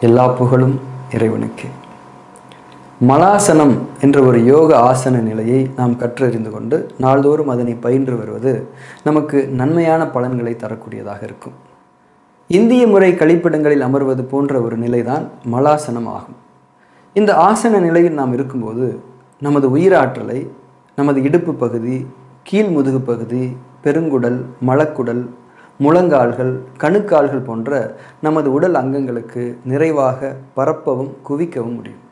எல்லா புகழும் இறைவனுக்கு. மலாசனம் என்ற ஒரு யோக ஆசன நிலையை நாம் கற்றறிந்து கொண்டு நாள்தோறும் அதனை பயின்று வருவது நமக்கு நன்மையான பலன்களை தரக்கூடியதாக இருக்கும். இந்திய முறை கழிப்பிடங்களில் அமர்வது போன்ற ஒரு நிலைதான் மலாசனம் ஆகும். இந்த ஆசன நிலையில் நாம் இருக்கும்போது நமது உயிராற்றலை நமது இடுப்பு பகுதி, கீழ் முதுகு பகுதி, பெருங்குடல், மலக்குடல், முழங்கால்கள், கணுக்கால்கள் போன்ற நமது உடல் அங்கங்களுக்கு நிறைவாக பரப்பவும் குவிக்கவும் முடியும்.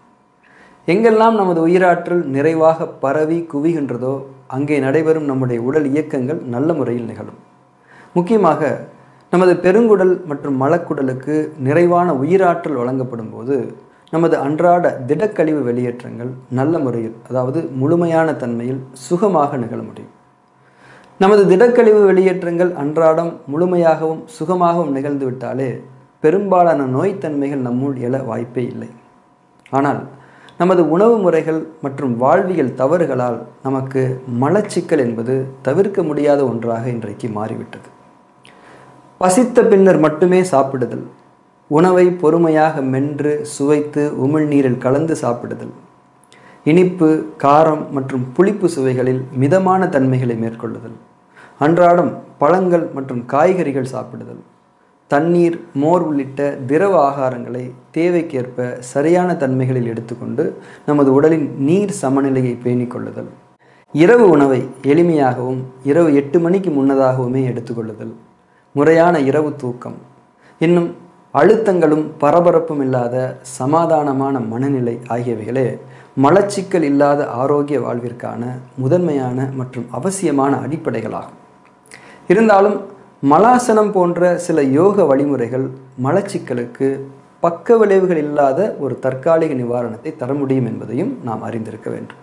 எங்கெல்லாம் நமது உயிராற்றல் நிறைவாக பரவி குவிகின்றதோ அங்கே நடைபெறும் நம்முடைய உடல் இயக்கங்கள் நல்ல முறையில் நிகழும். முக்கியமாக நமது பெருங்குடல் மற்றும் மலக்குடலுக்கு நிறைவான உயிராற்றல் வழங்கப்படும் போது நமது அன்றாட திடக்கழிவு வெளியேற்றங்கள் நல்ல முறையில், அதாவது முழுமையான தன்மையில் சுகமாக நிகழ முடியும். நமது திடக்கழிவு வெளியேற்றங்கள் அன்றாடம் முழுமையாகவும் சுகமாகவும் நிகழ்ந்து விட்டாலே பெரும்பாலான நோய்த்தன்மைகள் நம்முள் எழ வாய்ப்பே இல்லை. ஆனால் நமது உணவு முறைகள் மற்றும் வாழ்வியல் தவறுகளால் நமக்கு மலச்சிக்கல் என்பது தவிர்க்க முடியாத ஒன்றாக இன்றைக்கு மாறிவிட்டது. பசித்த பின்னர் மட்டுமே சாப்பிடுதல், உணவை பொறுமையாக மென்று சுவைத்து உமிழ்நீரில் கலந்து சாப்பிடுதல், இனிப்பு, காரம் மற்றும் புளிப்பு சுவைகளில் மிதமான தன்மைகளை மேற்கொள்ளுதல், அன்றாடம் பழங்கள் மற்றும் காய்கறிகள் சாப்பிடுதல், தண்ணீர், மோர் உள்ளிட்ட திரவ ஆகாரங்களை தேவைக்கேற்ப சரியான தன்மைகளில் எடுத்துக்கொண்டு நமது உடலின் நீர் சமநிலையை பேணிக்கொள்ளுதல், இரவு உணவை எளிமையாகவும் இரவு 8 மணிக்கு முன்னதாகவுமே எடுத்துக்கொள்ளுதல், முறையான இரவு தூக்கம், இன்னும் அழுத்தங்களும் பரபரப்பும் இல்லாத சமாதானமான மனநிலை ஆகியவைகளே மலச்சிக்கல் இல்லாத ஆரோக்கிய வாழ்விற்கான முதன்மையான மற்றும் அவசியமான அடிப்படைகளாகும். இருந்தாலும் மலாசனம் போன்ற சில யோக வழிமுறைகள் மலச்சிக்கலுக்கு பக்க விளைவுகள் இல்லாத ஒரு தற்காலிக நிவாரணத்தை தர முடியும் என்பதையும் நாம் அறிந்திருக்க வேண்டும்.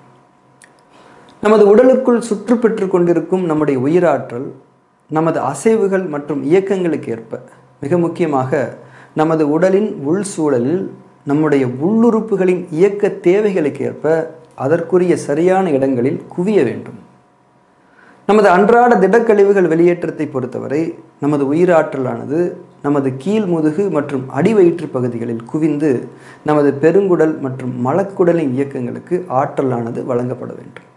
நமது உடலுக்குள் சுற்று பெற்று கொண்டிருக்கும் நம்முடைய உயிராற்றல் நமது அசைவுகள் மற்றும் இயக்கங்களுக்கு ஏற்ப, மிக முக்கியமாக நமது உடலின் உள் சூழலில் நம்முடைய உள்ளுறுப்புகளின் இயக்க தேவைகளுக்கு ஏற்ப அதற்குரிய சரியான இடங்களில் குவிய வேண்டும். நமது அன்றாட திடக்கழிவுகள் வெளியேற்றத்தை பொறுத்தவரை நமது உயிராற்றலானது நமது கீழ் முதுகு மற்றும் அடிவயிற்று பகுதிகளில் குவிந்து நமது பெருங்குடல் மற்றும் மலக்குடலின் இயக்கங்களுக்கு ஆற்றலானது வழங்கப்பட வேண்டும்.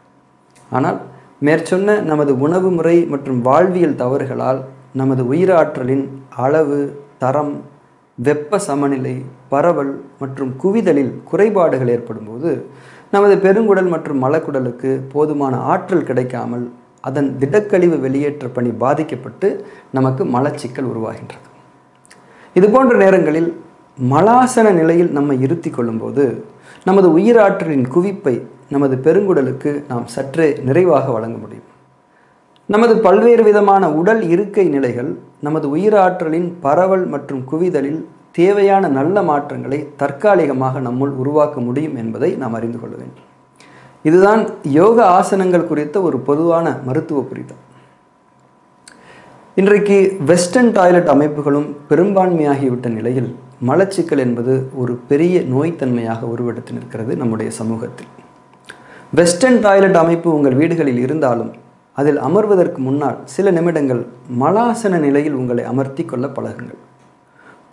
ஆனால் மேற்சொன்ன நமது உணவு முறை மற்றும் வாழ்வியல் தவறுகளால் நமது உயிராற்றலின் அளவு, தரம், வெப்ப சமநிலை, பரவல் மற்றும் குவிதலில் குறைபாடுகள் ஏற்படும் போது நமது பெருங்குடல் மற்றும் மலக்குடலுக்கு போதுமான ஆற்றல் கிடைக்காமல் அதன் திடக்கழிவு வெளியேற்ற பணி பாதிக்கப்பட்டு நமக்கு மலச்சிக்கல் உருவாகின்றது. இதுபோன்ற நேரங்களில் மலாசன நிலையில் நம்மை இருத்தி கொள்ளும்போது நமது உயிராற்றலின் குவிப்பை நமது பெருங்குடலுக்கு நாம் சற்றே நிறைவாக வழங்க முடியும். நமது பல்வேறு விதமான உடல் இருக்கை நிலைகள் நமது உயிராற்றலின் பரவல் மற்றும் குவிதலில் தேவையான நல்ல மாற்றங்களை தற்காலிகமாக நம்முள் உருவாக்க முடியும் என்பதை நாம் அறிந்து கொள்ள வேண்டும். இதுதான் யோக ஆசனங்கள் குறித்த ஒரு பொதுவான மருத்துவ புரிதல். இன்றைக்கு வெஸ்டர்ன் டாய்லெட் அமைப்புகளும் பெரும்பான்மையாகிவிட்ட நிலையில் மலச்சிக்கல் என்பது ஒரு பெரிய நோய்த்தன்மையாக உருவெடுத்து நிற்கிறது நம்முடைய சமூகத்தில். வெஸ்டர்ன் டாய்லெட் அமைப்பு உங்கள் வீடுகளில் இருந்தாலும் அதில் அமர்வதற்கு முன்னால் சில நிமிடங்கள் மலாசன நிலையில் உங்களை அமர்த்தி கொள்ள பழகுங்கள்.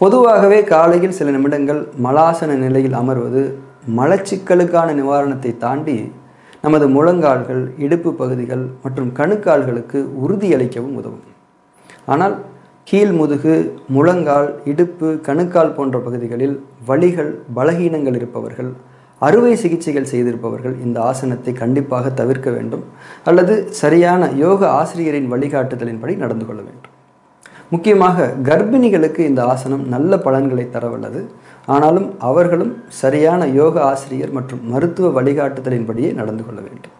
பொதுவாகவே காலையில் சில நிமிடங்கள் மலாசன நிலையில் அமர்வது மலச்சிக்கலுக்கான நிவாரணத்தை தாண்டி நமது முழங்கால்கள், இடுப்பு பகுதிகள் மற்றும் கணுக்கால்களுக்கு உறுதியளிக்கவும் உதவும். ஆனால் கீழ் முதுகு, முழங்கால், இடுப்பு, கணுக்கால் போன்ற பகுதிகளில் வலிகள், பலகீனங்கள் இருப்பவர்கள், அறுவை சிகிச்சைகள் செய்திருப்பவர்கள் இந்த ஆசனத்தை கண்டிப்பாக தவிர்க்க வேண்டும் அல்லது சரியான யோக ஆசிரியரின் வழிகாட்டுதலின்படி நடந்து கொள்ள வேண்டும். முக்கியமாக கர்ப்பிணிகளுக்கு இந்த ஆசனம் நல்ல பலன்களை தரவல்லது. ஆனாலும் அவர்களும் சரியான யோக ஆசிரியர் மற்றும் மருத்துவ வழிகாட்டுதலின்படியே நடந்து கொள்ள வேண்டும்.